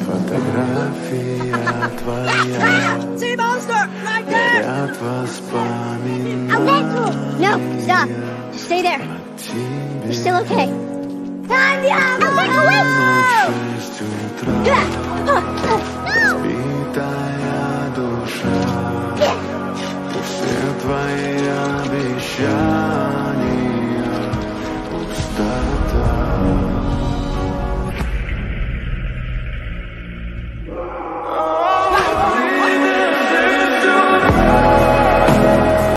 Фотография твоя. See monster right there. Ряд воспоминаний. No, stop. Just stay there. You're still okay. В 6 утра. Разбитая душа. Все твои обещания.